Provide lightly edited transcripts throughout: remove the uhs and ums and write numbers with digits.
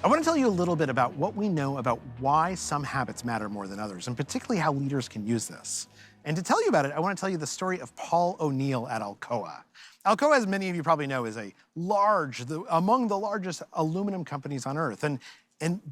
I want to tell you a little bit about what we know about why some habits matter more than others, and particularly how leaders can use this. And to tell you about it, I want to tell you the story of Paul O'Neill at Alcoa. Alcoa, as many of you probably know, is among the largest aluminum companies on earth. And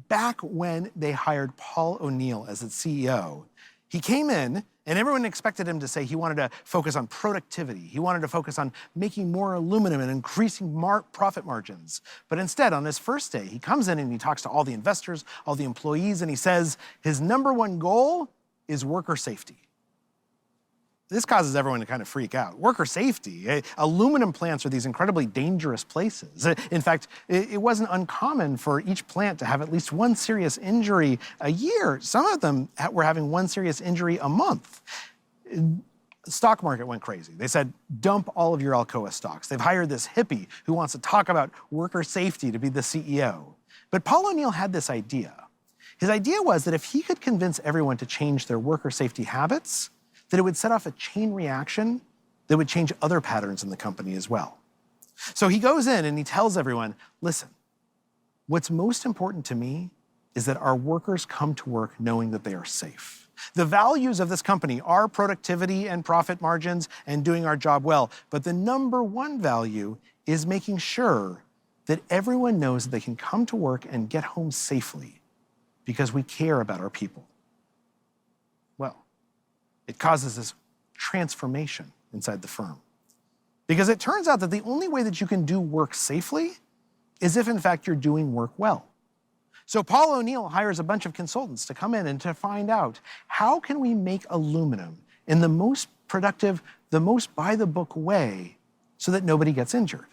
back when they hired Paul O'Neill as its CEO, he came in and everyone expected him to say he wanted to focus on productivity. He wanted to focus on making more aluminum and increasing profit margins. But instead, on his first day, he comes in and he talks to all the investors, all the employees, and he says his #1 goal is worker safety. This causes everyone to kind of freak out. Worker safety. Aluminum plants are these incredibly dangerous places. In fact, it wasn't uncommon for each plant to have at least one serious injury a year. Some of them were having one serious injury a month. The stock market went crazy. They said, dump all of your Alcoa stocks. They've hired this hippie who wants to talk about worker safety to be the CEO. But Paul O'Neill had this idea. His idea was that if he could convince everyone to change their worker safety habits, that it would set off a chain reaction that would change other patterns in the company as well. So he goes in and he tells everyone, listen, what's most important to me is that our workers come to work knowing that they are safe. The values of this company are productivity and profit margins and doing our job well. But the #1 value is making sure that everyone knows that they can come to work and get home safely because we care about our people. Well, it causes this transformation inside the firm. Because it turns out that the only way that you can do work safely is if, in fact, you're doing work well. So Paul O'Neill hires a bunch of consultants to come in and to find out, how can we make aluminum in the most productive, the most by-the-book way so that nobody gets injured?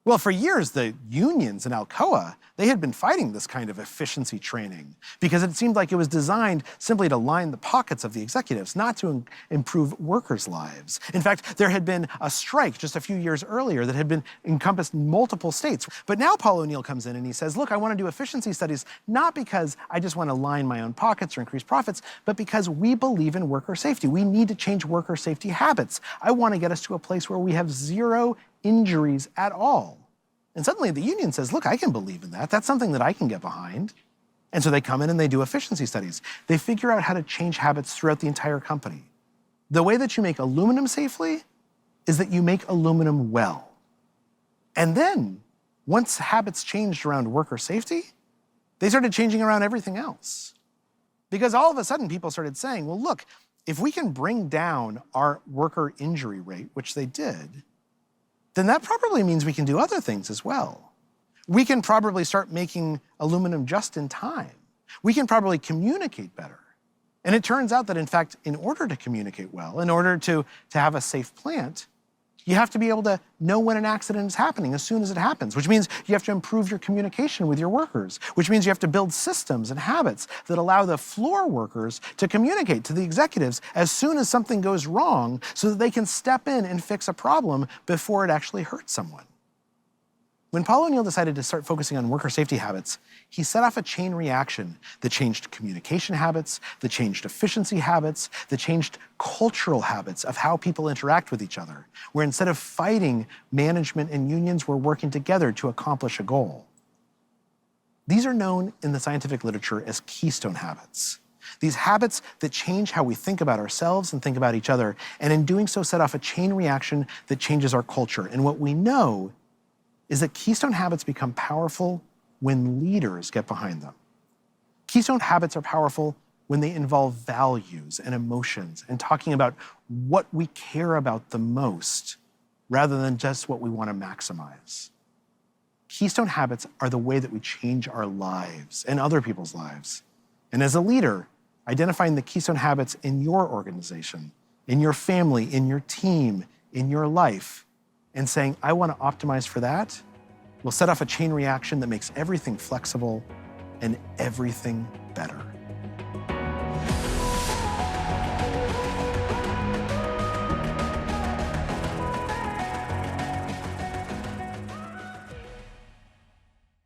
Well, for years, the unions in Alcoa, they had been fighting this kind of efficiency training because it seemed like it was designed simply to line the pockets of the executives, not to improve workers' lives. In fact, there had been a strike just a few years earlier that had encompassed multiple states. But now Paul O'Neill comes in and he says, look, I want to do efficiency studies, not because I just want to line my own pockets or increase profits, but because we believe in worker safety. We need to change worker safety habits. I want to get us to a place where we have zero injuries at all. And suddenly the union says, look, I can believe in that. That's something that I can get behind. And so they come in and they do efficiency studies. They figure out how to change habits throughout the entire company. The way that you make aluminum safely is that you make aluminum well. And then, once habits changed around worker safety, they started changing around everything else. Because all of a sudden people started saying, well, look, if we can bring down our worker injury rate, which they did, then that probably means we can do other things as well. We can probably start making aluminum just in time. We can probably communicate better. And it turns out that, in fact, in order to communicate well, in order to have a safe plant, you have to be able to know when an accident is happening as soon as it happens, which means you have to improve your communication with your workers, which means you have to build systems and habits that allow the floor workers to communicate to the executives as soon as something goes wrong so that they can step in and fix a problem before it actually hurts someone. When Paul O'Neill decided to start focusing on worker safety habits, he set off a chain reaction that changed communication habits, that changed efficiency habits, that changed cultural habits of how people interact with each other, where instead of fighting, management and unions were working together to accomplish a goal. These are known in the scientific literature as keystone habits. These habits that change how we think about ourselves and think about each other, and in doing so set off a chain reaction that changes our culture. And what we know is that keystone habits become powerful when leaders get behind them. Keystone habits are powerful when they involve values and emotions and talking about what we care about the most rather than just what we want to maximize. Keystone habits are the way that we change our lives and other people's lives. And as a leader, identifying the keystone habits in your organization, in your family, in your team, in your life, and saying, I want to optimize for that, will set off a chain reaction that makes everything flexible and everything better.